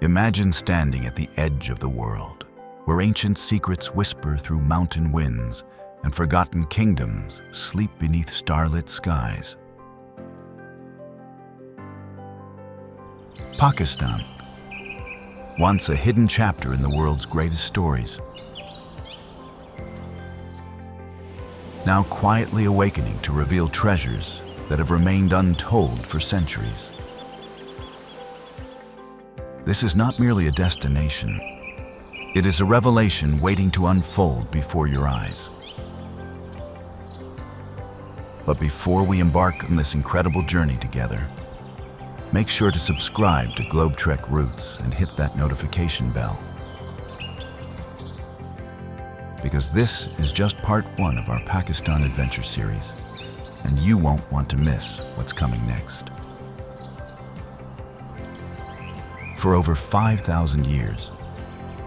Imagine standing at the edge of the world, where ancient secrets whisper through mountain winds and forgotten kingdoms sleep beneath starlit skies. Pakistan, once a hidden chapter in the world's greatest stories, now quietly awakening to reveal treasures that have remained untold for centuries. This is not merely a destination. It is a revelation waiting to unfold before your eyes. But before we embark on this incredible journey together, make sure to subscribe to Globe Trek Roots and hit that notification bell. Because this is just part one of our Pakistan adventure series, and you won't want to miss what's coming next. For over 5,000 years,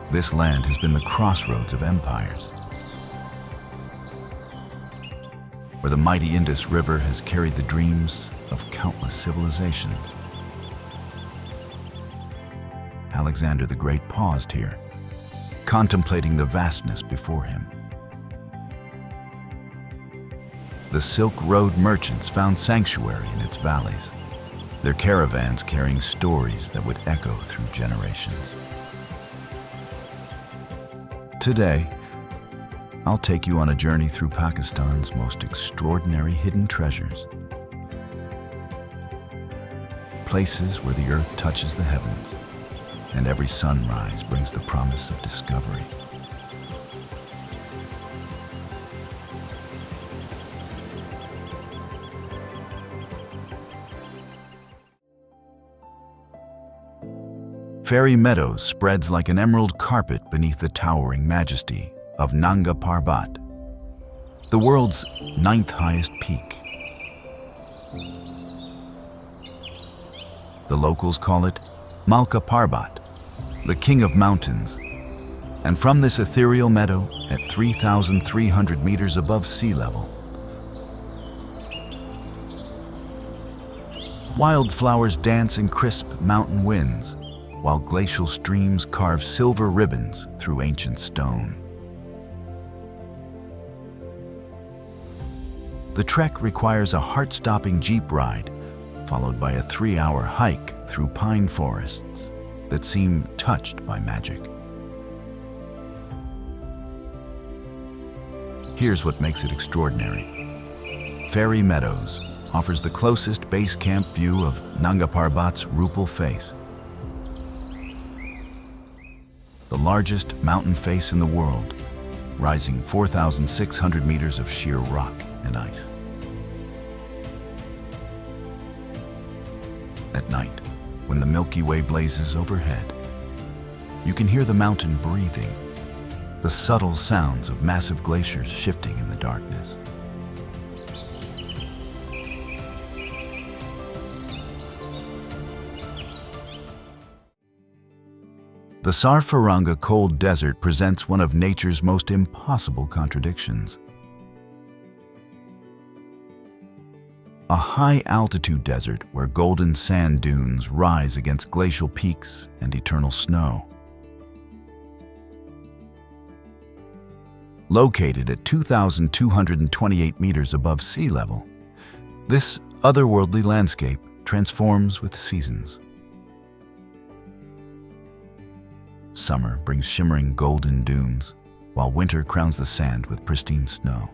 this land has been the crossroads of empires, where the mighty Indus River has carried the dreams of countless civilizations. Alexander the Great paused here, contemplating the vastness before him. The Silk Road merchants found sanctuary in its valleys, their caravans carrying stories that would echo through generations. Today, I'll take you on a journey through Pakistan's most extraordinary hidden treasures. Places where the earth touches the heavens, and every sunrise brings the promise of discovery. Fairy Meadows spreads like an emerald carpet beneath the towering majesty of Nanga Parbat, the world's 9th highest peak. The locals call it Malka Parbat, the king of mountains, and from this ethereal meadow at 3,300 meters above sea level, wildflowers dance in crisp mountain winds, while glacial streams carve silver ribbons through ancient stone. The trek requires a heart-stopping jeep ride, followed by a 3-hour hike through pine forests that seem touched by magic. Here's what makes it extraordinary. Fairy Meadows offers the closest base camp view of Nanga Parbat's Rupal face, the largest mountain face in the world, rising 4,600 meters of sheer rock and ice. At night, when the Milky Way blazes overhead, you can hear the mountain breathing, the subtle sounds of massive glaciers shifting in the darkness. The Sarfaranga cold desert presents one of nature's most impossible contradictions. A high-altitude desert where golden sand dunes rise against glacial peaks and eternal snow. Located at 2,228 meters above sea level, this otherworldly landscape transforms with seasons. Summer brings shimmering golden dunes, while winter crowns the sand with pristine snow.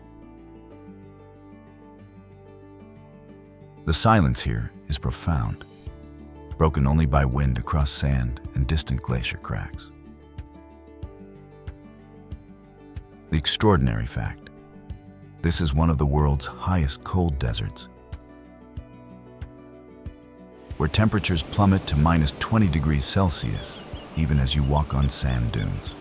The silence here is profound, broken only by wind across sand and distant glacier cracks. The extraordinary fact: this is one of the world's highest cold deserts, where temperatures plummet to minus 20 degrees Celsius even as you walk on sand dunes.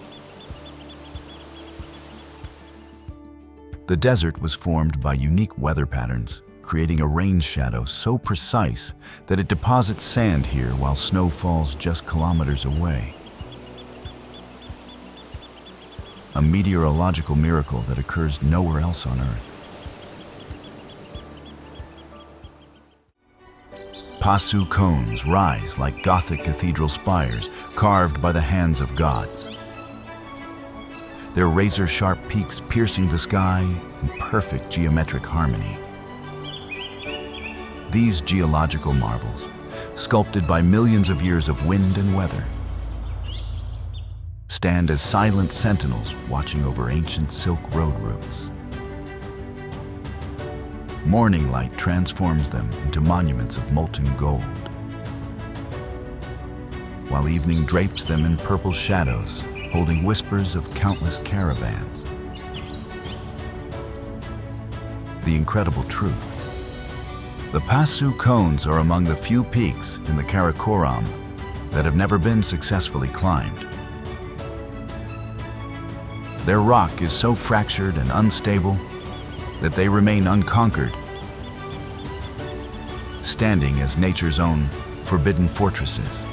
The desert was formed by unique weather patterns, creating a rain shadow so precise that it deposits sand here while snow falls just kilometers away. A meteorological miracle that occurs nowhere else on Earth. Pasu cones rise like Gothic cathedral spires carved by the hands of gods. Their razor-sharp peaks piercing the sky in perfect geometric harmony. These geological marvels, sculpted by millions of years of wind and weather, stand as silent sentinels watching over ancient Silk Road routes. Morning light transforms them into monuments of molten gold, while evening drapes them in purple shadows, holding whispers of countless caravans. The incredible truth. The Pasu cones are among the few peaks in the Karakoram that have never been successfully climbed. Their rock is so fractured and unstable that they remain unconquered, standing as nature's own forbidden fortresses.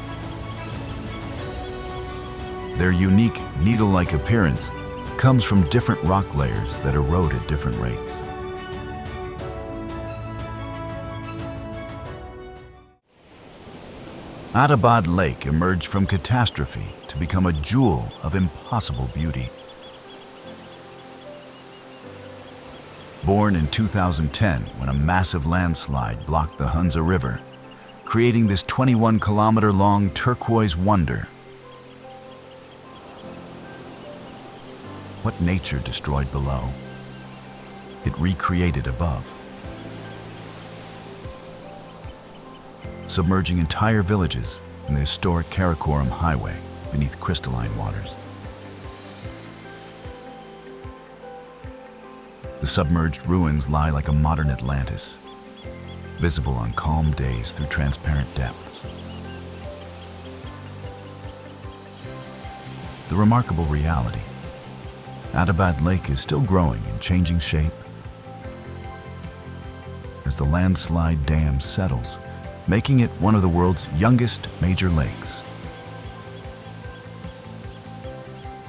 Their unique needle-like appearance comes from different rock layers that erode at different rates. Attabad Lake emerged from catastrophe to become a jewel of impossible beauty. Born in 2010 when a massive landslide blocked the Hunza River, creating this 21-kilometer-long turquoise wonder. What nature destroyed below, it recreated above, submerging entire villages in the historic Karakoram Highway beneath crystalline waters. The submerged ruins lie like a modern Atlantis, visible on calm days through transparent depths. The remarkable reality: Attabad Lake is still growing and changing shape. As the landslide dam settles, making it one of the world's youngest major lakes.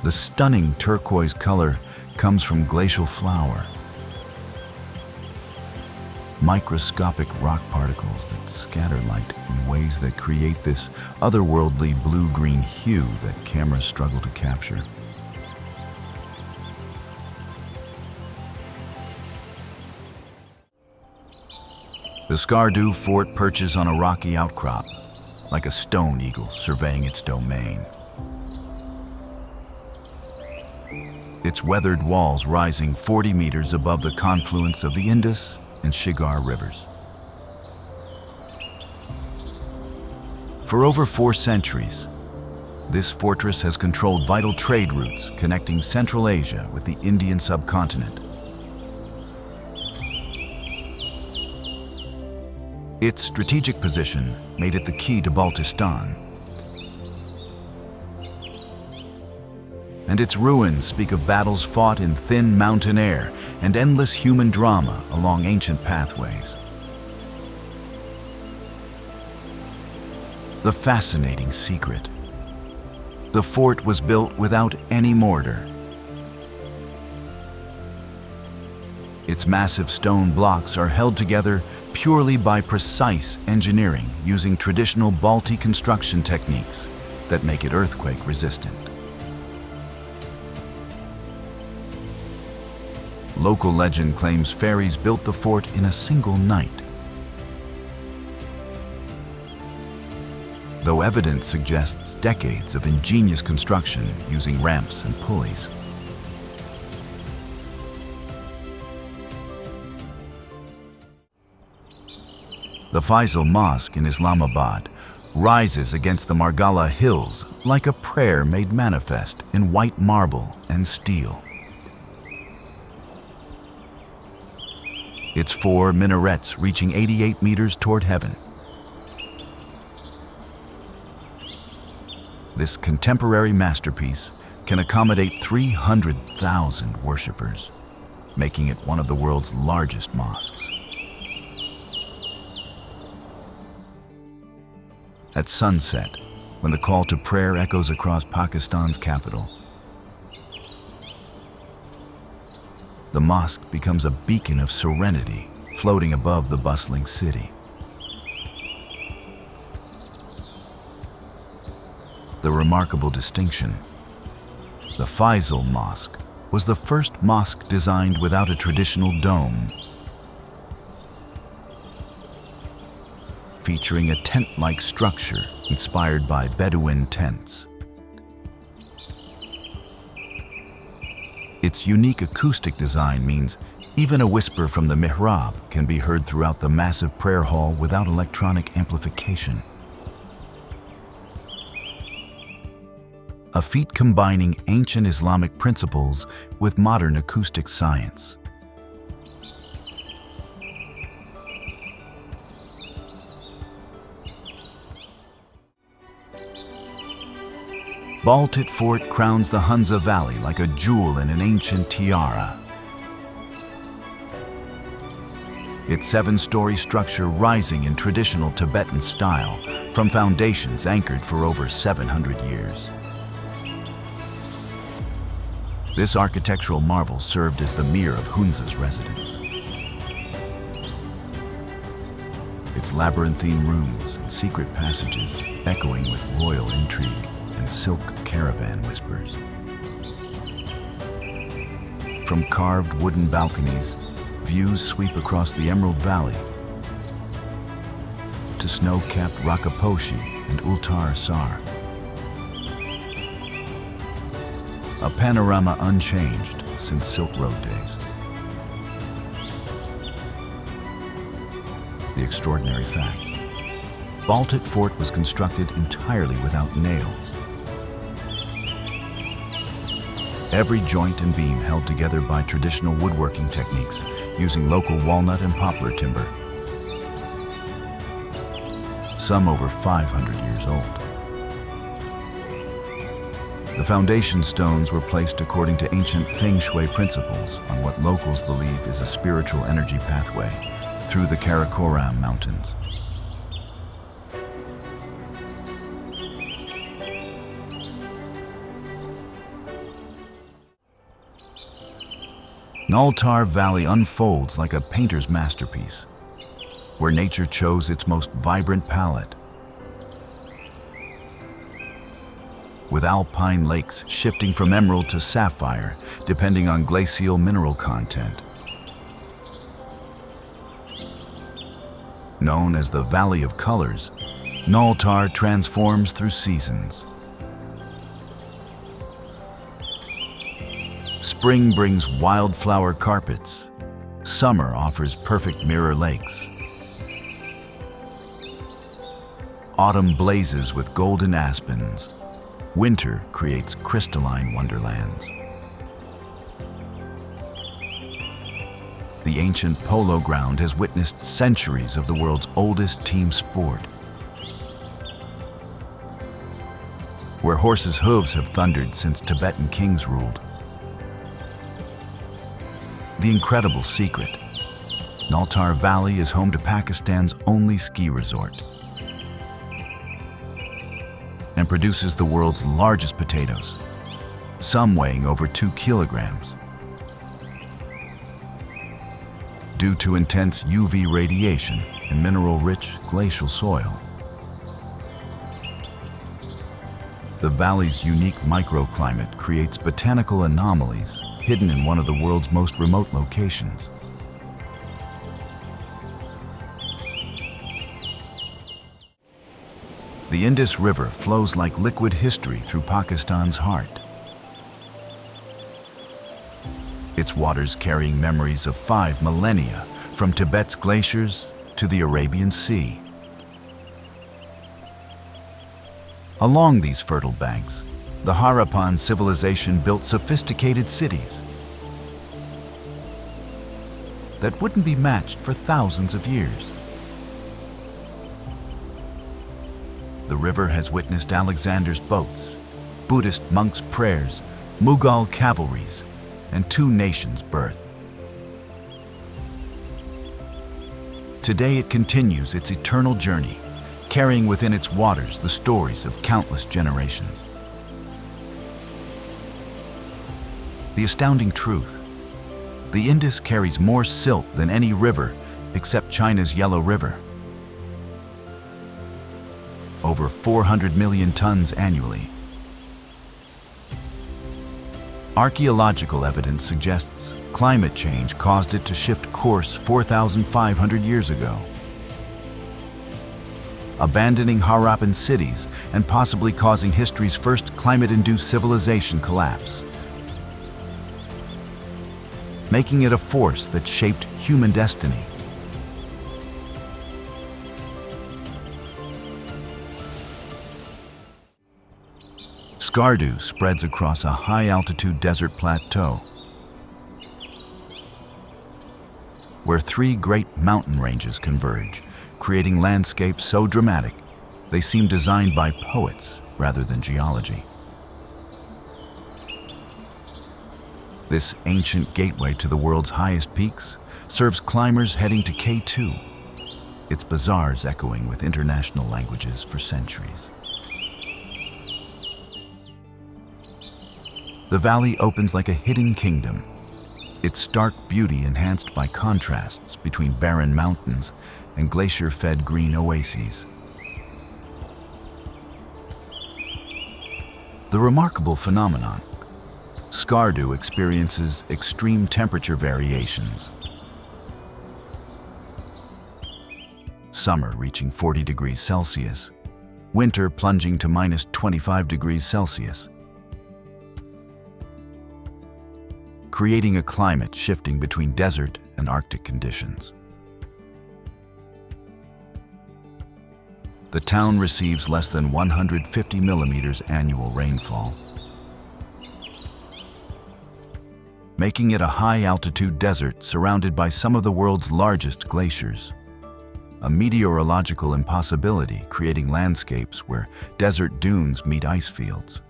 The stunning turquoise color comes from glacial flour, microscopic rock particles that scatter light in ways that create this otherworldly blue-green hue that cameras struggle to capture. The Skardu fort perches on a rocky outcrop, like a stone eagle surveying its domain. Its weathered walls rising 40 meters above the confluence of the Indus and Shigar rivers. For over 4 centuries, this fortress has controlled vital trade routes connecting Central Asia with the Indian subcontinent. Its strategic position made it the key to Baltistan, and its ruins speak of battles fought in thin mountain air and endless human drama along ancient pathways. The fascinating secret: the fort was built without any mortar. Its massive stone blocks are held together purely by precise engineering using traditional Balti construction techniques that make it earthquake resistant. Local legend claims fairies built the fort in a single night, though evidence suggests decades of ingenious construction using ramps and pulleys. The Faisal Mosque in Islamabad rises against the Margala Hills like a prayer made manifest in white marble and steel. Its 4 minarets reaching 88 meters toward heaven. This contemporary masterpiece can accommodate 300,000 worshippers, making it one of the world's largest mosques. At sunset, when the call to prayer echoes across Pakistan's capital, the mosque becomes a beacon of serenity floating above the bustling city. the remarkable distinction. The Faisal Mosque was the first mosque designed without a traditional dome, featuring a tent-like structure inspired by Bedouin tents. Its unique acoustic design means even a whisper from the mihrab can be heard throughout the massive prayer hall without electronic amplification. A feat combining ancient Islamic principles with modern acoustic science. Baltit Fort crowns the Hunza Valley like a jewel in an ancient tiara. Its 7-story structure rising in traditional Tibetan style from foundations anchored for over 700 years. This architectural marvel served as the mirror of Hunza's residence. Its labyrinthine rooms and secret passages echoing with royal intrigue and silk caravan whispers. From carved wooden balconies, views sweep across the Emerald Valley to snow-capped Rakaposhi and Ultar Sar. A panorama unchanged since Silk Road days. The extraordinary fact: Baltit Fort was constructed entirely without nails. Every joint and beam held together by traditional woodworking techniques using local walnut and poplar timber, some over 500 years old. The foundation stones were placed according to ancient feng shui principles on what locals believe is a spiritual energy pathway through the Karakoram Mountains. Thar Valley unfolds like a painter's masterpiece, where nature chose its most vibrant palette. With alpine lakes shifting from emerald to sapphire, depending on glacial mineral content. Known as the Valley of Colors, Thar transforms through seasons. Spring brings wildflower carpets. Summer offers perfect mirror lakes. Autumn blazes with golden aspens. Winter creates crystalline wonderlands. The ancient polo ground has witnessed centuries of the world's oldest team sport, where horses' hooves have thundered since Tibetan kings ruled. The incredible secret: Thar Valley is home to Pakistan's only ski resort and produces the world's largest potatoes, some weighing over 2 kilograms. Due to intense UV radiation and mineral-rich glacial soil. The valley's unique microclimate creates botanical anomalies hidden in one of the world's most remote locations. The Indus River flows like liquid history through Pakistan's heart. Its waters carrying memories of 5 millennia, from Tibet's glaciers to the Arabian Sea. Along these fertile banks, the Harappan civilization built sophisticated cities that wouldn't be matched for thousands of years. The river has witnessed Alexander's boats, Buddhist monks' prayers, Mughal cavalries, and 2 nations' birth. Today it continues its eternal journey, carrying within its waters the stories of countless generations. The astounding truth: the Indus carries more silt than any river except China's Yellow River. Over 400 million tons annually, Archaeological evidence suggests climate change caused it to shift course 4,500 years ago, abandoning Harappan cities and possibly causing history's first climate-induced civilization collapse, making it a force that shaped human destiny. Skardu spreads across a high-altitude desert plateau, where three great mountain ranges converge, creating landscapes so dramatic they seem designed by poets rather than geology. This ancient gateway to the world's highest peaks serves climbers heading to K2, its bazaars echoing with international languages for centuries. The valley opens like a hidden kingdom, its stark beauty enhanced by contrasts between barren mountains and glacier-fed green oases. The remarkable phenomenon, Skardu experiences extreme temperature variations. Summer reaching 40 degrees Celsius, winter plunging to minus 25 degrees Celsius, creating a climate shifting between desert and Arctic conditions. The town receives less than 150 millimeters annual rainfall, making it a high-altitude desert surrounded by some of the world's largest glaciers, a meteorological impossibility creating landscapes where desert dunes meet ice fields.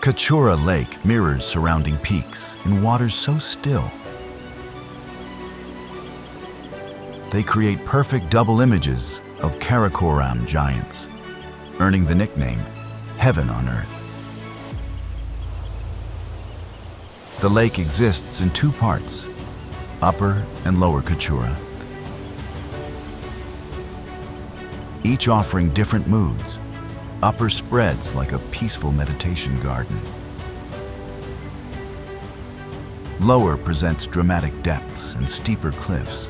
Karakoram Lake mirrors surrounding peaks in waters so still. They create perfect double images of Karakoram giants, earning the nickname Heaven on Earth. The lake exists in two parts, Upper and Lower Karakoram, each offering different moods. Upper spreads like a peaceful meditation garden. Lower presents dramatic depths and steeper cliffs.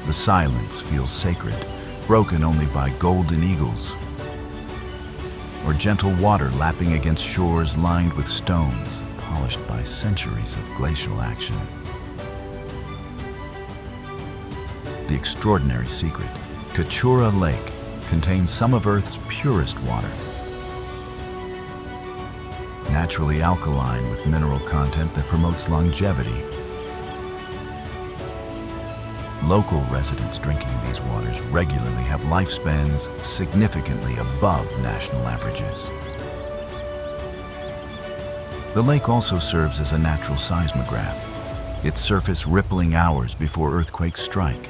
The silence feels sacred, broken only by golden eagles or gentle water lapping against shores lined with stones, polished by centuries of glacial action. The extraordinary secret, Karakoram Lake contains some of Earth's purest water. Naturally alkaline with mineral content that promotes longevity. Local residents drinking these waters regularly have lifespans significantly above national averages. The lake also serves as a natural seismograph, its surface rippling hours before earthquakes strike.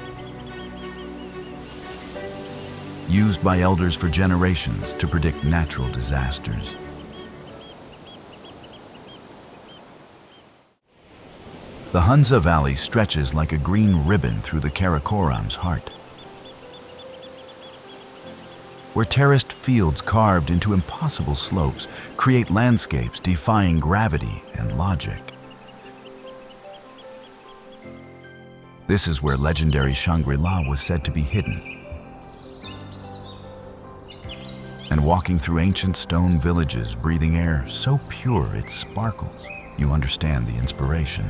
Used by elders for generations to predict natural disasters. The Hunza Valley stretches like a green ribbon through the Karakoram's heart, where terraced fields carved into impossible slopes create landscapes defying gravity and logic. This is where legendary Shangri-La was said to be hidden. And walking through ancient stone villages, breathing air so pure it sparkles, you understand the inspiration.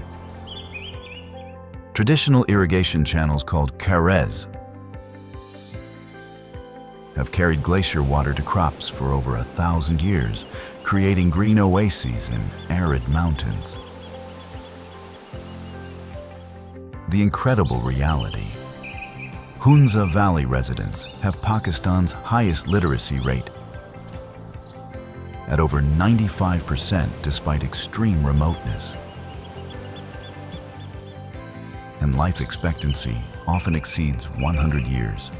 Traditional irrigation channels called kares have carried glacier water to crops for over 1,000 years, creating green oases in arid mountains. The incredible reality. Hunza Valley residents have Pakistan's highest literacy rate, at over 95% despite extreme remoteness. And life expectancy often exceeds 100 years.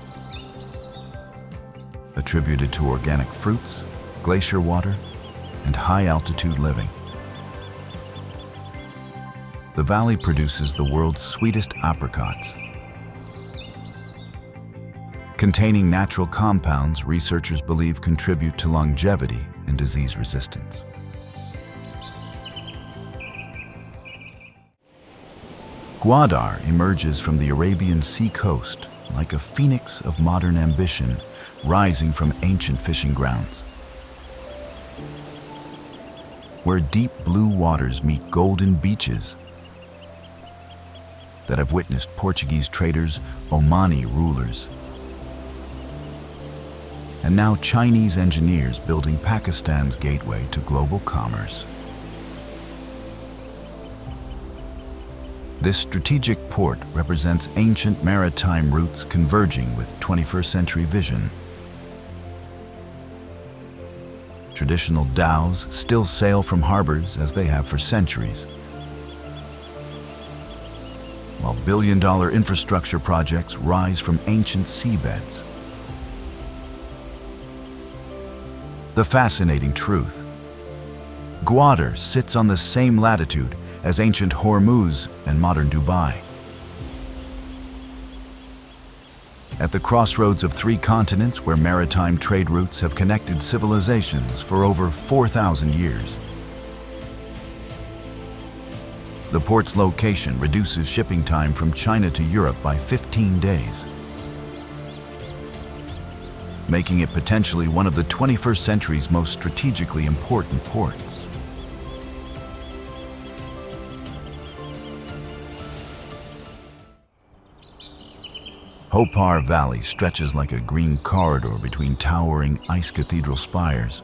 Attributed to organic fruits, glacier water, and high-altitude living. The valley produces the world's sweetest apricots, containing natural compounds researchers believe contribute to longevity and disease resistance. Gwadar emerges from the Arabian Sea coast like a phoenix of modern ambition rising from ancient fishing grounds, where deep blue waters meet golden beaches that have witnessed Portuguese traders, Omani rulers, and now Chinese engineers building Pakistan's gateway to global commerce. This strategic port represents ancient maritime routes converging with 21st century vision. Traditional dhows still sail from harbors as they have for centuries, while billion-dollar infrastructure projects rise from ancient seabeds. The fascinating truth: Gwadar sits on the same latitude as ancient Hormuz and modern Dubai. At the crossroads of three continents where maritime trade routes have connected civilizations for over 4,000 years. The port's location reduces shipping time from China to Europe by 15 days, making it potentially one of the 21st century's most strategically important ports. Thar Valley stretches like a green corridor between towering ice cathedral spires,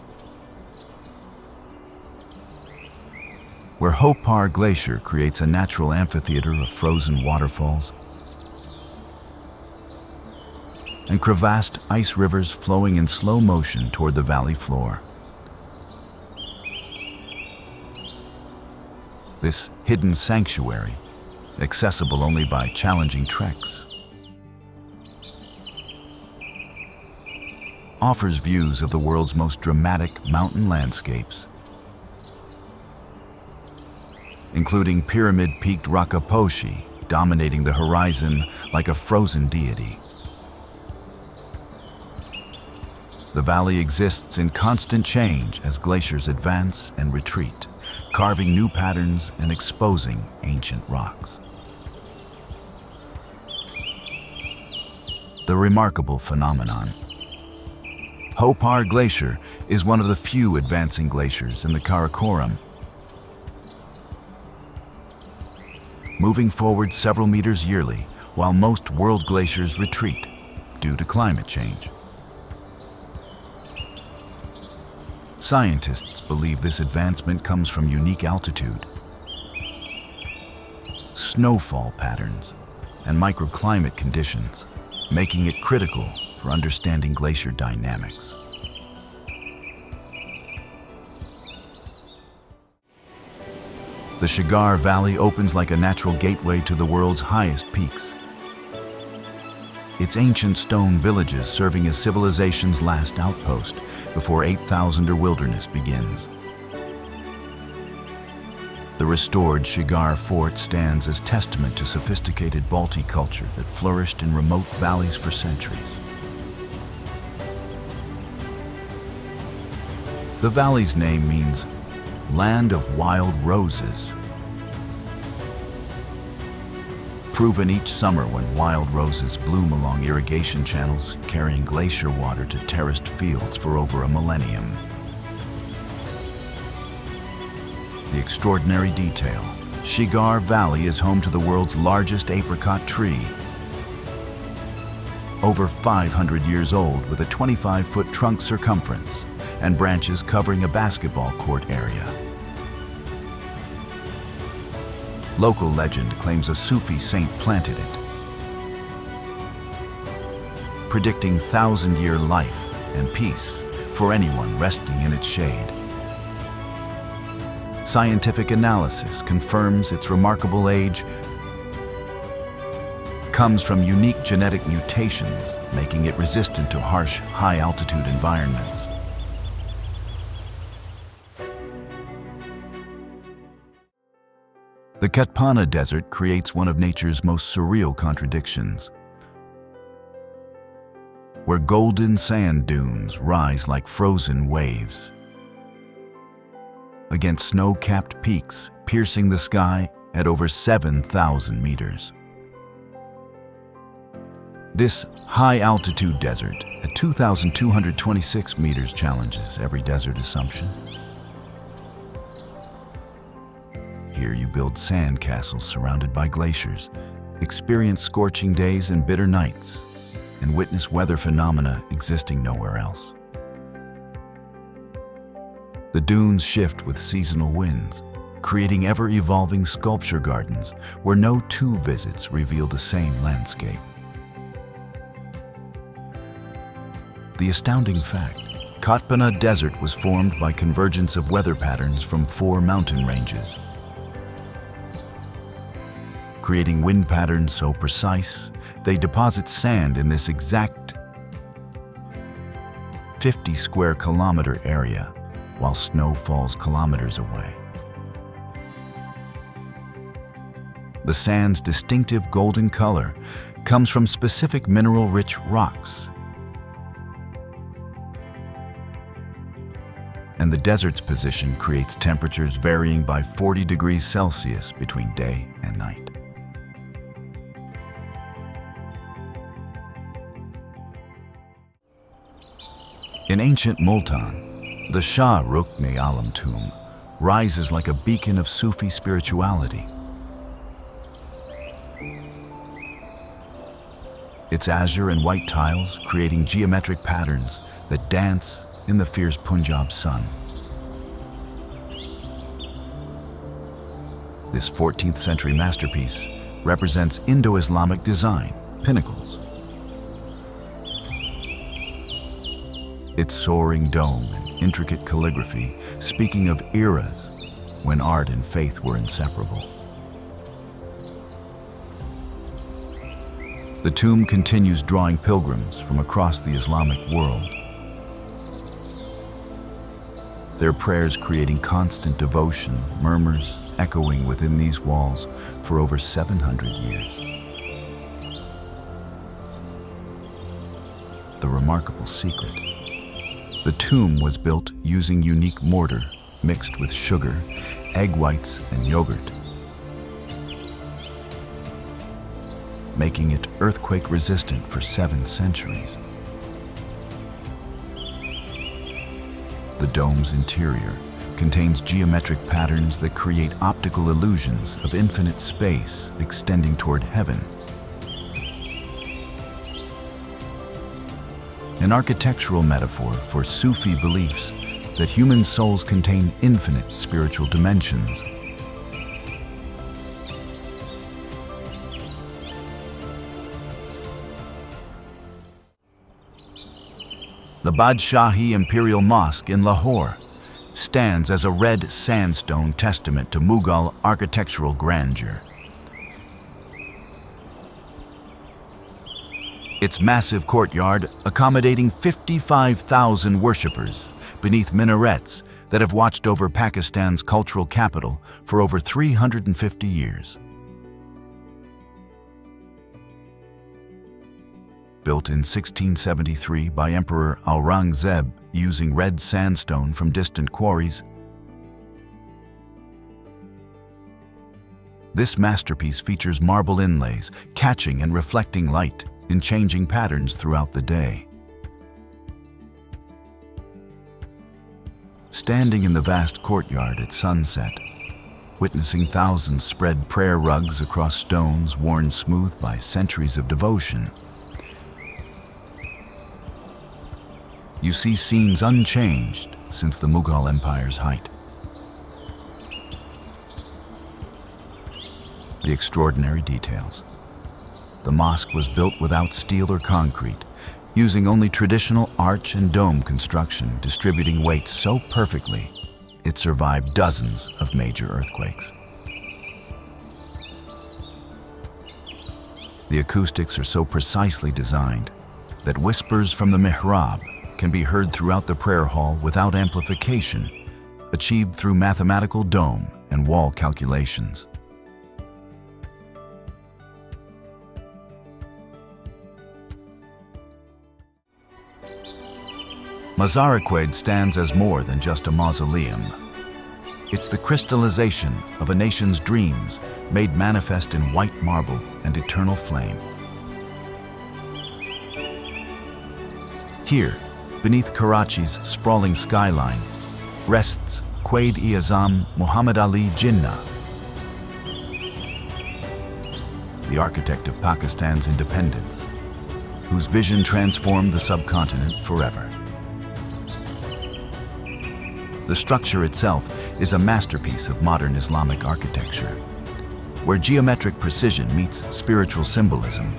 where Thar Glacier creates a natural amphitheater of frozen waterfalls and crevassed ice rivers flowing in slow motion toward the valley floor. This hidden sanctuary, accessible only by challenging treks, offers views of the world's most dramatic mountain landscapes, including pyramid-peaked Rakaposhi dominating the horizon like a frozen deity. The valley exists in constant change as glaciers advance and retreat, carving new patterns and exposing ancient rocks. The remarkable phenomenon: Thar Glacier is one of the few advancing glaciers in the Karakoram, moving forward several meters yearly while most world glaciers retreat due to climate change. Scientists believe this advancement comes from unique altitude, snowfall patterns, and microclimate conditions, making it critical for understanding glacier dynamics. The Shigar Valley opens like a natural gateway to the world's highest peaks, its ancient stone villages serving as civilization's last outpost before 8,000-year wilderness begins. The restored Shigar Fort stands as testament to sophisticated Balti culture that flourished in remote valleys for centuries. The valley's name means land of wild roses, proven each summer when wild roses bloom along irrigation channels, carrying glacier water to terraced fields for over a millennium. The extraordinary detail: Shigar Valley is home to the world's largest apricot tree, over 500 years old with a 25-foot trunk circumference and branches covering a basketball court area. Local legend claims a Sufi saint planted it, predicting 1,000-year life and peace for anyone resting in its shade. Scientific analysis confirms its remarkable age comes from unique genetic mutations, making it resistant to harsh, high-altitude environments. The Thar Desert creates one of nature's most surreal contradictions. where golden sand dunes rise like frozen waves against snow-capped peaks piercing the sky at over 7,000 meters. This high-altitude desert at 2,226 meters challenges every desert assumption. Here you build sand castles surrounded by glaciers, experience scorching days and bitter nights, and witness weather phenomena existing nowhere else. The dunes shift with seasonal winds, creating ever-evolving sculpture gardens where no two visits reveal the same landscape. The astounding fact, Attabad Desert was formed by convergence of weather patterns from 4 mountain ranges, creating wind patterns so precise they deposit sand in this exact 50 square kilometer area while snow falls kilometers away. The sand's distinctive golden color comes from specific mineral-rich rocks, and the desert's position creates temperatures varying by 40 degrees Celsius between day and night. In ancient Multan, the Shah Rukn-e Alam tomb rises like a beacon of Sufi spirituality. Its azure and white tiles creating geometric patterns that dance in the fierce Punjab sun. This 14th century masterpiece represents Indo-Islamic design, pinnacles. Its soaring dome and intricate calligraphy speaking of eras when art and faith were inseparable. The tomb continues drawing pilgrims from across the Islamic world, their prayers creating constant devotion, murmurs echoing within these walls for over 700 years. The remarkable secret. The tomb was built using unique mortar mixed with sugar, egg whites, and yogurt, making it earthquake-resistant for 7 centuries. The dome's interior contains geometric patterns that create optical illusions of infinite space extending toward heaven. An architectural metaphor for Sufi beliefs that human souls contain infinite spiritual dimensions. The Badshahi Imperial Mosque in Lahore stands as a red sandstone testament to Mughal architectural grandeur. Its massive courtyard accommodating 55,000 worshippers beneath minarets that have watched over Pakistan's cultural capital for over 350 years. Built in 1673 by Emperor Aurangzeb using red sandstone from distant quarries, this masterpiece features marble inlays catching and reflecting light in changing patterns throughout the day. Standing in the vast courtyard at sunset, witnessing thousands spread prayer rugs across stones worn smooth by centuries of devotion, you see scenes unchanged since the Mughal Empire's height. The extraordinary details. The mosque was built without steel or concrete, using only traditional arch and dome construction, distributing weight so perfectly it survived dozens of major earthquakes. The acoustics are so precisely designed that whispers from the mihrab can be heard throughout the prayer hall without amplification, achieved through mathematical dome and wall calculations. Mazar-e-Quaid stands as more than just a mausoleum. It's the crystallization of a nation's dreams made manifest in white marble and eternal flame. Here, beneath Karachi's sprawling skyline, rests Quaid-e-Azam Muhammad Ali Jinnah, the architect of Pakistan's independence, whose vision transformed the subcontinent forever. The structure itself is a masterpiece of modern Islamic architecture, where geometric precision meets spiritual symbolism,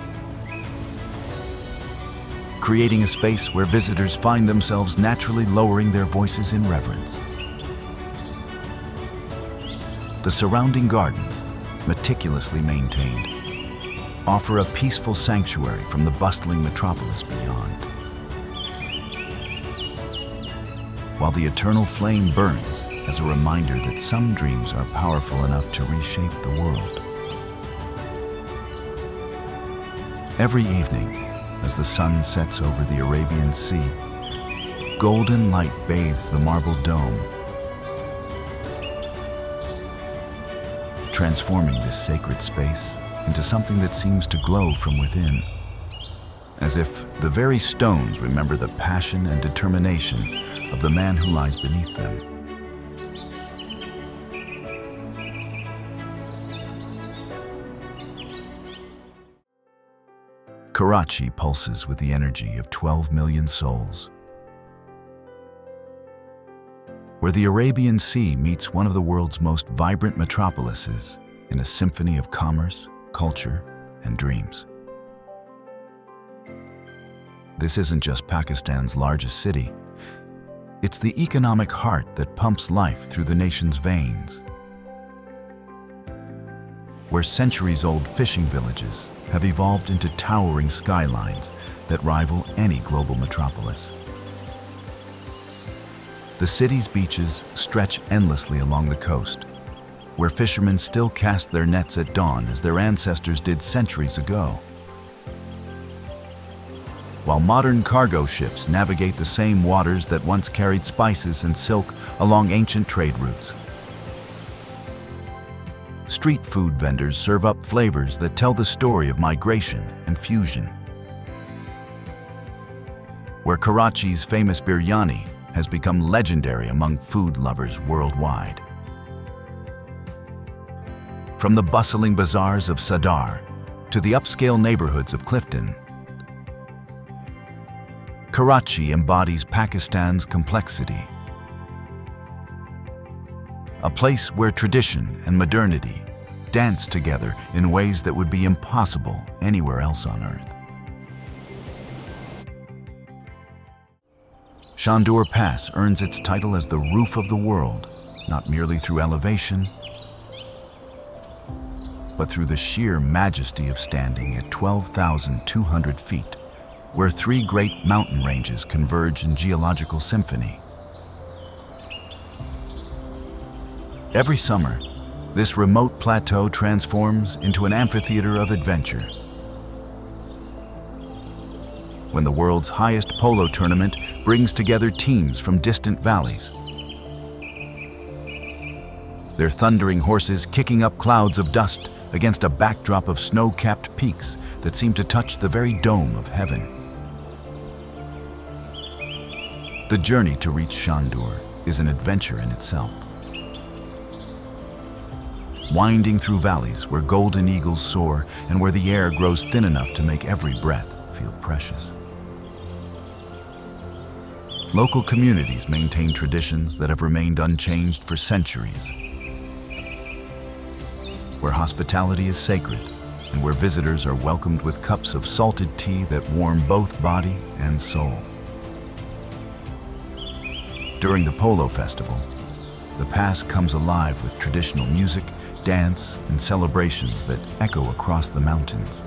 creating a space where visitors find themselves naturally lowering their voices in reverence. The surrounding gardens, meticulously maintained, offer a peaceful sanctuary from the bustling metropolis beyond. While the eternal flame burns as a reminder that some dreams are powerful enough to reshape the world. Every evening, as the sun sets over the Arabian Sea, golden light bathes the marble dome, transforming this sacred space into something that seems to glow from within, as if the very stones remember the passion and determination of the man who lies beneath them. Karachi pulses with the energy of 12 million souls, where the Arabian Sea meets one of the world's most vibrant metropolises in a symphony of commerce, culture, and dreams. This isn't just Pakistan's largest city. It's the economic heart that pumps life through the nation's veins, where centuries-old fishing villages have evolved into towering skylines that rival any global metropolis. The city's beaches stretch endlessly along the coast, where fishermen still cast their nets at dawn as their ancestors did centuries ago, while modern cargo ships navigate the same waters that once carried spices and silk along ancient trade routes. Street food vendors serve up flavors that tell the story of migration and fusion, where Karachi's famous biryani has become legendary among food lovers worldwide. From the bustling bazaars of Sadar to the upscale neighborhoods of Clifton, Karachi embodies Pakistan's complexity. A place where tradition and modernity dance together in ways that would be impossible anywhere else on Earth. Shandur Pass earns its title as the roof of the world, not merely through elevation, but through the sheer majesty of standing at 12,200 feet, where three great mountain ranges converge in geological symphony. Every summer, this remote plateau transforms into an amphitheater of adventure. When the world's highest polo tournament brings together teams from distant valleys, their thundering horses kicking up clouds of dust against a backdrop of snow-capped peaks that seem to touch the very dome of heaven. The journey to reach Shandur is an adventure in itself. Winding through valleys where golden eagles soar and where the air grows thin enough to make every breath feel precious. Local communities maintain traditions that have remained unchanged for centuries, where hospitality is sacred and where visitors are welcomed with cups of salted tea that warm both body and soul. During the Polo Festival, the pass comes alive with traditional music, dance, and celebrations that echo across the mountains,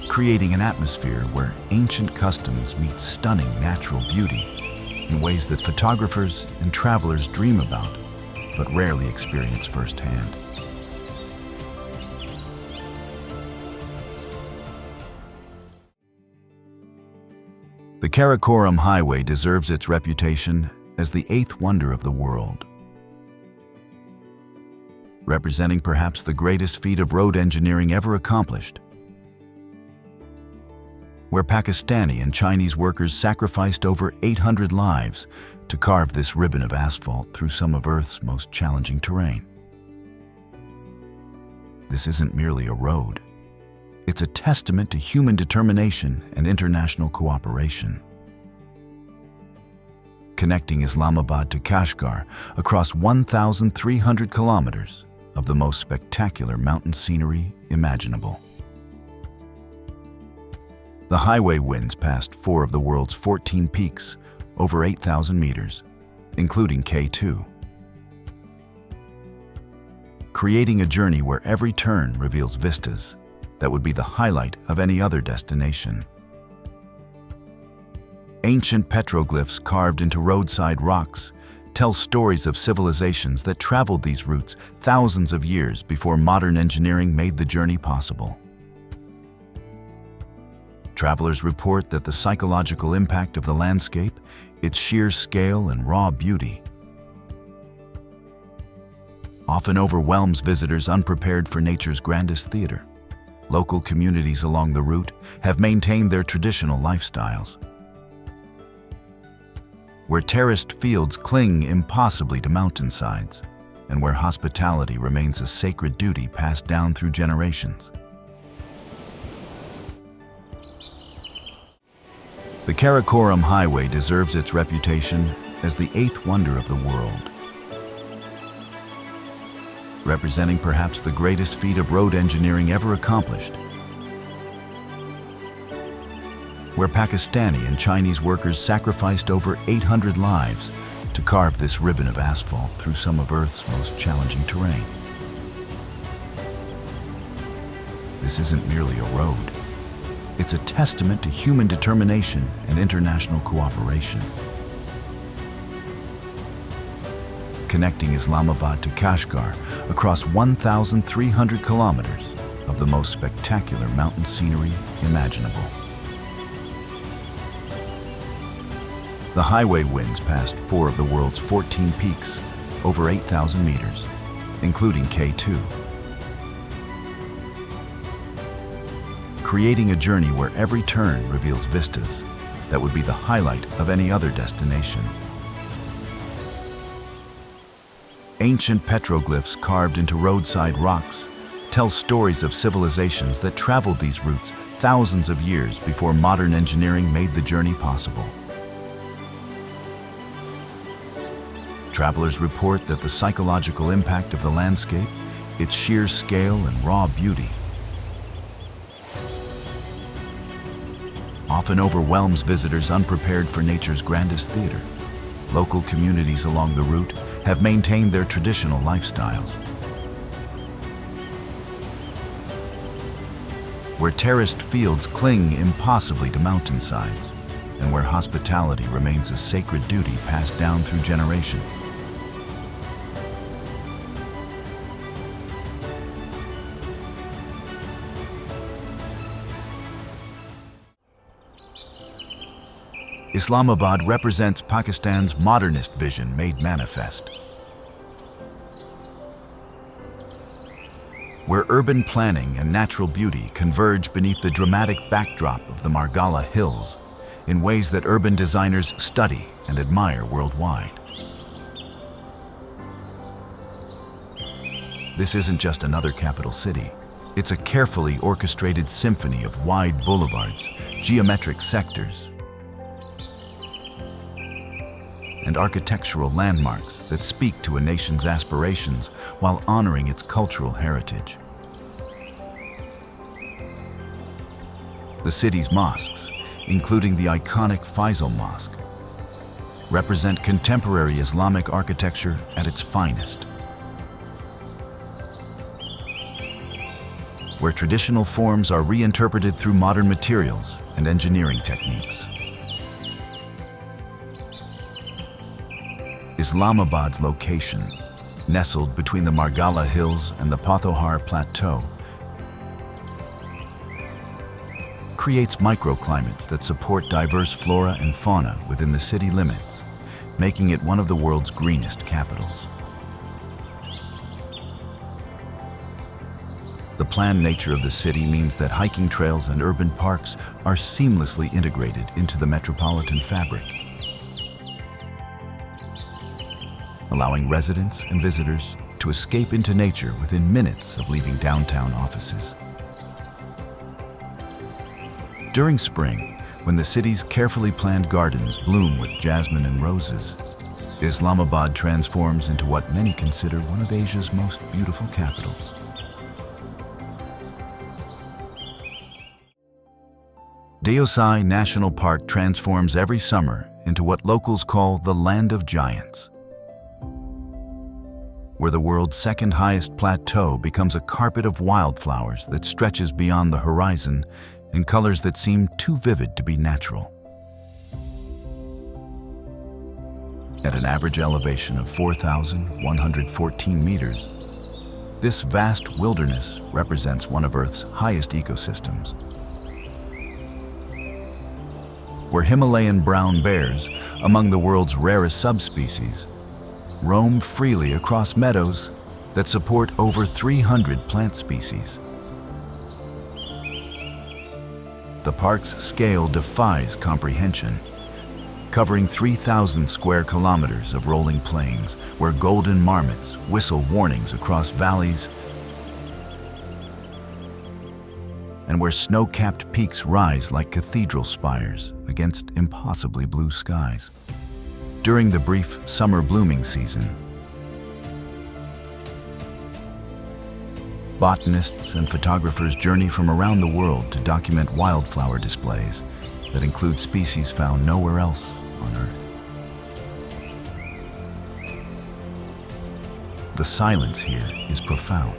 creating an atmosphere where ancient customs meet stunning natural beauty in ways that photographers and travelers dream about, but rarely experience firsthand. The Karakoram Highway deserves its reputation as the eighth wonder of the world, representing perhaps the greatest feat of road engineering ever accomplished, where Pakistani and Chinese workers sacrificed over 800 lives to carve this ribbon of asphalt through some of Earth's most challenging terrain. This isn't merely a road. It's a testament to human determination and international cooperation. Connecting Islamabad to Kashgar across 1,300 kilometers of the most spectacular mountain scenery imaginable. The highway winds past 4 of the world's 14 peaks, over 8,000 meters, including K2. Creating a journey where every turn reveals vistas that would be the highlight of any other destination. Ancient petroglyphs carved into roadside rocks tell stories of civilizations that traveled these routes thousands of years before modern engineering made the journey possible. Travelers report that the psychological impact of the landscape, its sheer scale and raw beauty, often overwhelms visitors unprepared for nature's grandest theater. Local communities along the route have maintained their traditional lifestyles, where terraced fields cling impossibly to mountainsides, and where hospitality remains a sacred duty passed down through generations. The Karakoram Highway deserves its reputation as the eighth wonder of the world, representing perhaps the greatest feat of road engineering ever accomplished, where Pakistani and Chinese workers sacrificed over 800 lives to carve this ribbon of asphalt through some of Earth's most challenging terrain. This isn't merely a road. It's a testament to human determination and international cooperation. Connecting Islamabad to Kashgar across 1,300 kilometers of the most spectacular mountain scenery imaginable. The highway winds past 4 of the world's 14 peaks, over 8,000 meters, including K2. Creating a journey where every turn reveals vistas that would be the highlight of any other destination. Ancient petroglyphs carved into roadside rocks tell stories of civilizations that traveled these routes thousands of years before modern engineering made the journey possible. Travelers report that the psychological impact of the landscape, its sheer scale and raw beauty, often overwhelms visitors unprepared for nature's grandest theater. Local communities along the route have maintained their traditional lifestyles, where terraced fields cling impossibly to mountainsides, and where hospitality remains a sacred duty passed down through generations. Islamabad represents Pakistan's modernist vision made manifest, where urban planning and natural beauty converge beneath the dramatic backdrop of the Margala Hills in ways that urban designers study and admire worldwide. This isn't just another capital city. It's a carefully orchestrated symphony of wide boulevards, geometric sectors, and architectural landmarks that speak to a nation's aspirations while honoring its cultural heritage. The city's mosques, including the iconic Faisal Mosque, represent contemporary Islamic architecture at its finest, where traditional forms are reinterpreted through modern materials and engineering techniques. Islamabad's location, nestled between the Margala Hills and the Pothohar Plateau, creates microclimates that support diverse flora and fauna within the city limits, making it one of the world's greenest capitals. The planned nature of the city means that hiking trails and urban parks are seamlessly integrated into the metropolitan fabric, allowing residents and visitors to escape into nature within minutes of leaving downtown offices. During spring, when the city's carefully planned gardens bloom with jasmine and roses, Islamabad transforms into what many consider one of Asia's most beautiful capitals. Deosai National Park transforms every summer into what locals call the Land of Giants, where the world's second highest plateau becomes a carpet of wildflowers that stretches beyond the horizon in colors that seem too vivid to be natural. At an average elevation of 4,114 meters, this vast wilderness represents one of Earth's highest ecosystems, where Himalayan brown bears, among the world's rarest subspecies, roam freely across meadows that support over 300 plant species. The park's scale defies comprehension, covering 3,000 square kilometers of rolling plains where golden marmots whistle warnings across valleys and where snow-capped peaks rise like cathedral spires against impossibly blue skies. During the brief summer blooming season, botanists and photographers journey from around the world to document wildflower displays that include species found nowhere else on Earth. The silence here is profound,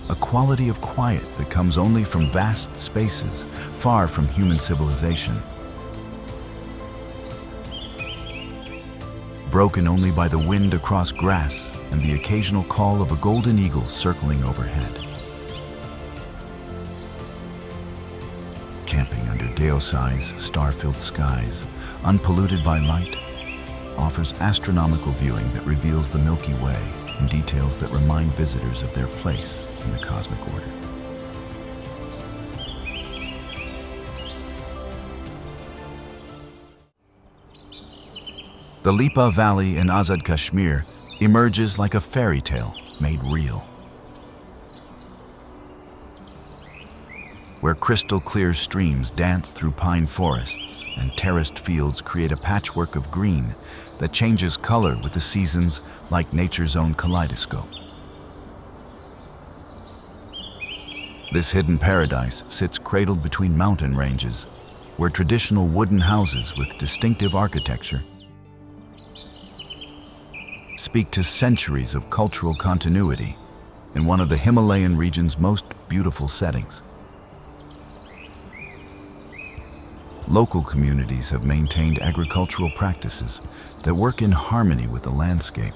a quality of quiet that comes only from vast spaces far from human civilization, broken only by the wind across grass and the occasional call of a golden eagle circling overhead. Camping under Deosai's star-filled skies, unpolluted by light, offers astronomical viewing that reveals the Milky Way and details that remind visitors of their place in the cosmic order. The Lipa Valley in Azad Kashmir emerges like a fairy tale made real, where crystal-clear streams dance through pine forests and terraced fields create a patchwork of green that changes color with the seasons like nature's own kaleidoscope. This hidden paradise sits cradled between mountain ranges, where traditional wooden houses with distinctive architecture speak to centuries of cultural continuity in one of the Himalayan region's most beautiful settings. Local communities have maintained agricultural practices that work in harmony with the landscape,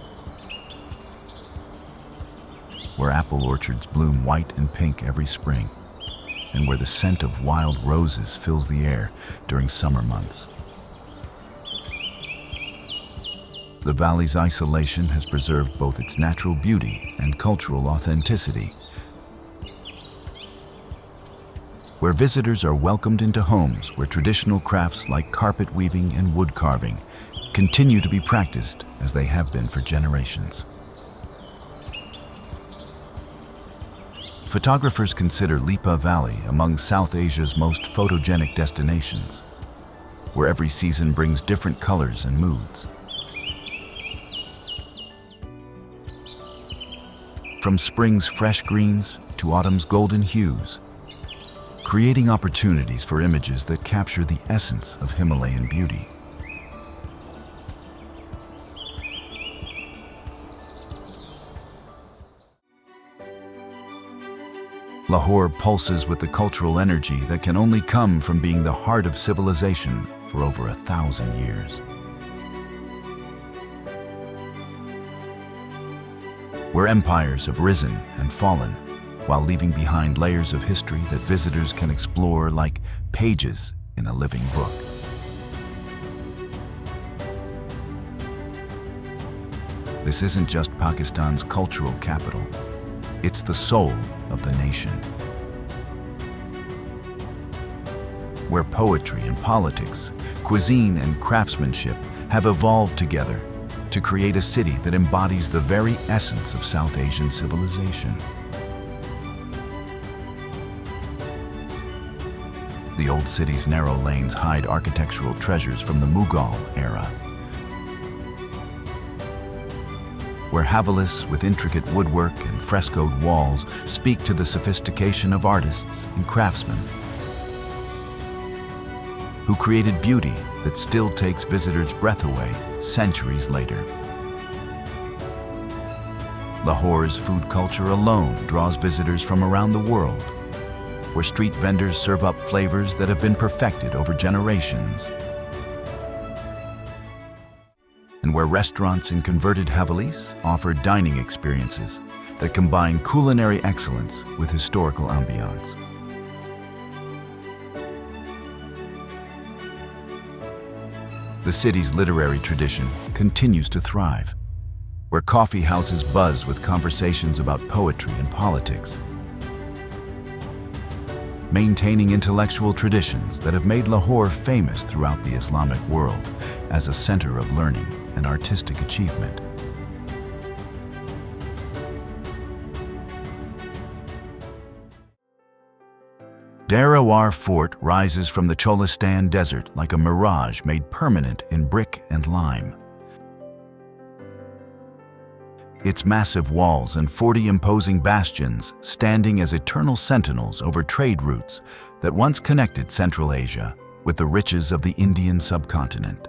where apple orchards bloom white and pink every spring, and where the scent of wild roses fills the air during summer months. The valley's isolation has preserved both its natural beauty and cultural authenticity, where visitors are welcomed into homes where traditional crafts like carpet weaving and wood carving continue to be practiced as they have been for generations. Photographers consider Lipa Valley among South Asia's most photogenic destinations, where every season brings different colors and moods. From spring's fresh greens to autumn's golden hues, creating opportunities for images that capture the essence of Himalayan beauty. Lahore pulses with the cultural energy that can only come from being the heart of civilization for over 1,000 years. Where empires have risen and fallen, while leaving behind layers of history that visitors can explore like pages in a living book. This isn't just Pakistan's cultural capital, it's the soul of the nation, where poetry and politics, cuisine and craftsmanship have evolved together to create a city that embodies the very essence of South Asian civilization. The old city's narrow lanes hide architectural treasures from the Mughal era, where Havalis with intricate woodwork and frescoed walls speak to the sophistication of artists and craftsmen who created beauty that still takes visitors' breath away centuries later. Lahore's food culture alone draws visitors from around the world, where street vendors serve up flavors that have been perfected over generations, and where restaurants in converted Havalis offer dining experiences that combine culinary excellence with historical ambiance. The city's literary tradition continues to thrive, where coffee houses buzz with conversations about poetry and politics, maintaining intellectual traditions that have made Lahore famous throughout the Islamic world as a center of learning and artistic achievement. Darawar Fort rises from the Cholistan Desert like a mirage made permanent in brick and lime. Its massive walls and 40 imposing bastions standing as eternal sentinels over trade routes that once connected Central Asia with the riches of the Indian subcontinent.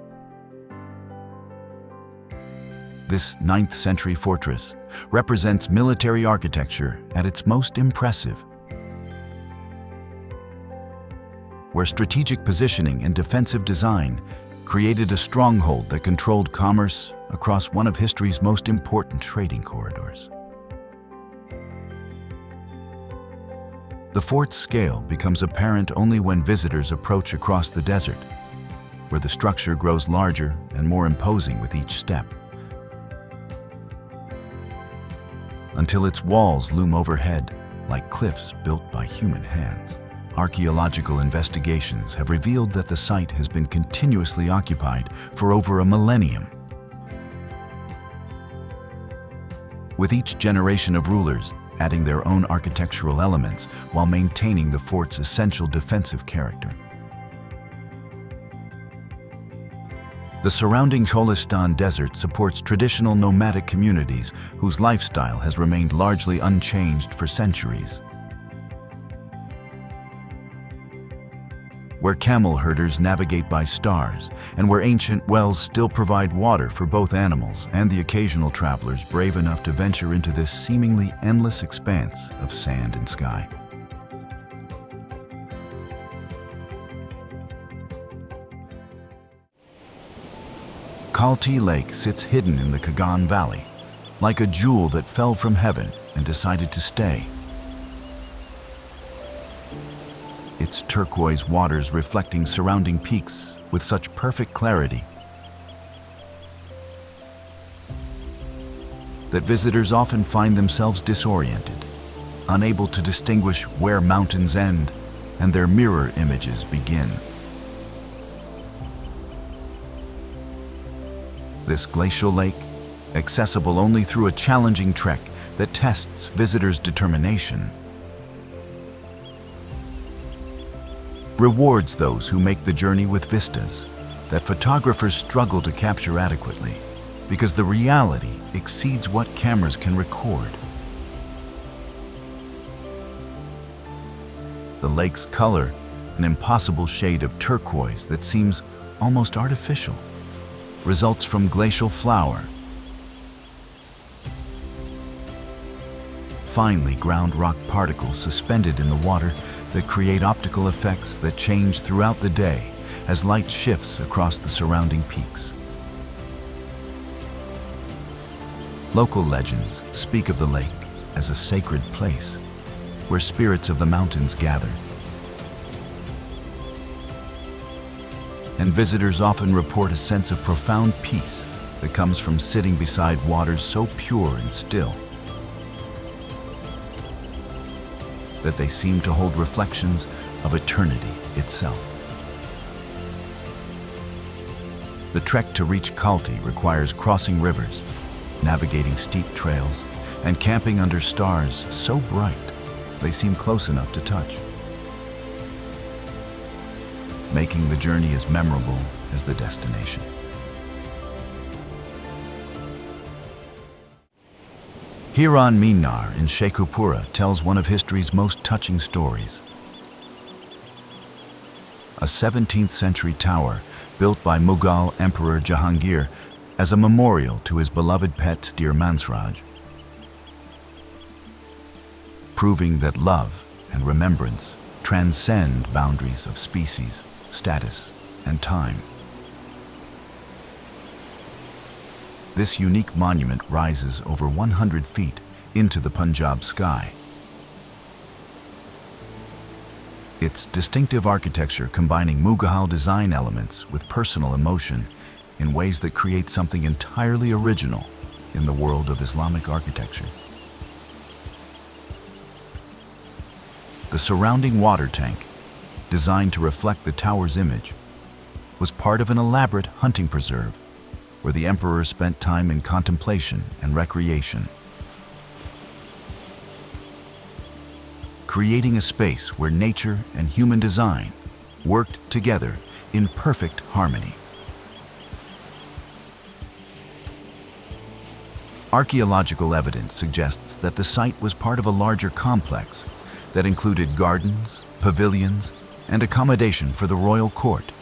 This 9th century fortress represents military architecture at its most impressive, where strategic positioning and defensive design created a stronghold that controlled commerce across one of history's most important trading corridors. The fort's scale becomes apparent only when visitors approach across the desert, where the structure grows larger and more imposing with each step, until its walls loom overhead like cliffs built by human hands. Archaeological investigations have revealed that the site has been continuously occupied for over a millennium, with each generation of rulers adding their own architectural elements while maintaining the fort's essential defensive character. The surrounding Cholistan Desert supports traditional nomadic communities whose lifestyle has remained largely unchanged for centuries, where camel herders navigate by stars, and where ancient wells still provide water for both animals and the occasional travelers brave enough to venture into this seemingly endless expanse of sand and sky. Kalti Lake sits hidden in the Karakoram Valley, like a jewel that fell from heaven and decided to stay. Its turquoise waters reflecting surrounding peaks with such perfect clarity that visitors often find themselves disoriented, unable to distinguish where mountains end and their mirror images begin. This glacial lake, accessible only through a challenging trek that tests visitors' determination, rewards those who make the journey with vistas that photographers struggle to capture adequately because the reality exceeds what cameras can record. The lake's color, an impossible shade of turquoise that seems almost artificial, results from glacial flour, finely ground rock particles suspended in the water that create optical effects that change throughout the day as light shifts across the surrounding peaks. Local legends speak of the lake as a sacred place, where spirits of the mountains gather. And visitors often report a sense of profound peace that comes from sitting beside waters so pure and still that they seem to hold reflections of eternity itself. The trek to reach Kalti requires crossing rivers, navigating steep trails, and camping under stars so bright they seem close enough to touch, making the journey as memorable as the destination. Hiran Minar in Sheikhupura tells one of history's most touching stories. A 17th century tower built by Mughal Emperor Jahangir as a memorial to his beloved pet deer Mansraj, proving that love and remembrance transcend boundaries of species, status, and time. This unique monument rises over 100 feet into the Punjab sky. Its distinctive architecture combining Mughal design elements with personal emotion in ways that create something entirely original in the world of Islamic architecture. The surrounding water tank, designed to reflect the tower's image, was part of an elaborate hunting preserve where the emperor spent time in contemplation and recreation, creating a space where nature and human design worked together in perfect harmony. Archaeological evidence suggests that the site was part of a larger complex that included gardens, pavilions, and accommodation for the royal court,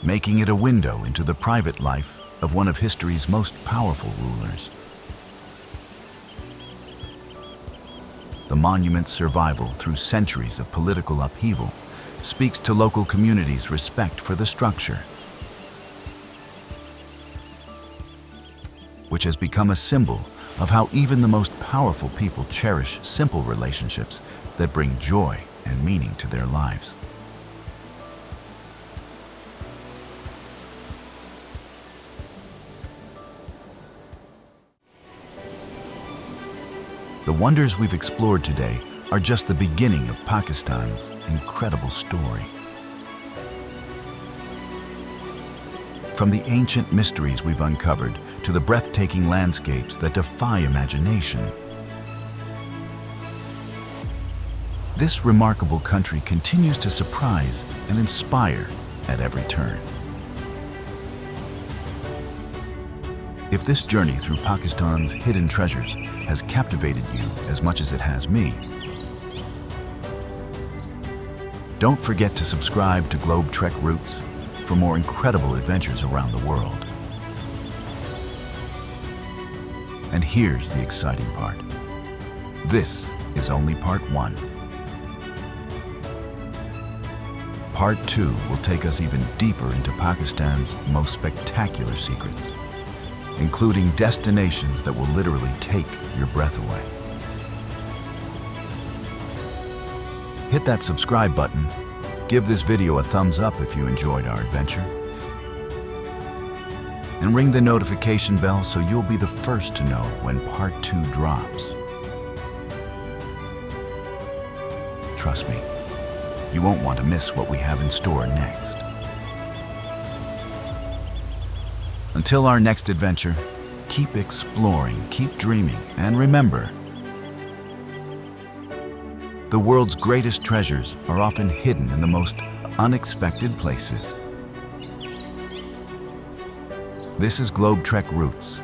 making it a window into the private life of one of history's most powerful rulers. The monument's survival through centuries of political upheaval speaks to local communities' respect for the structure, which has become a symbol of how even the most powerful people cherish simple relationships that bring joy and meaning to their lives. The wonders we've explored today are just the beginning of Pakistan's incredible story. From the ancient mysteries we've uncovered to the breathtaking landscapes that defy imagination, this remarkable country continues to surprise and inspire at every turn. If this journey through Pakistan's hidden treasures has captivated you as much as it has me, don't forget to subscribe to Globe Trek Roots for more incredible adventures around the world. And here's the exciting part. This is only part 1. Part 2 will take us even deeper into Pakistan's most spectacular secrets, including destinations that will literally take your breath away. Hit that subscribe button, give this video a thumbs up if you enjoyed our adventure, and ring the notification bell so you'll be the first to know when part 2 drops. Trust me, you won't want to miss what we have in store next. Until our next adventure, keep exploring, keep dreaming, and remember, the world's greatest treasures are often hidden in the most unexpected places. This is Globe Trek Roots,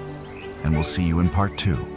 and we'll see you in part 2.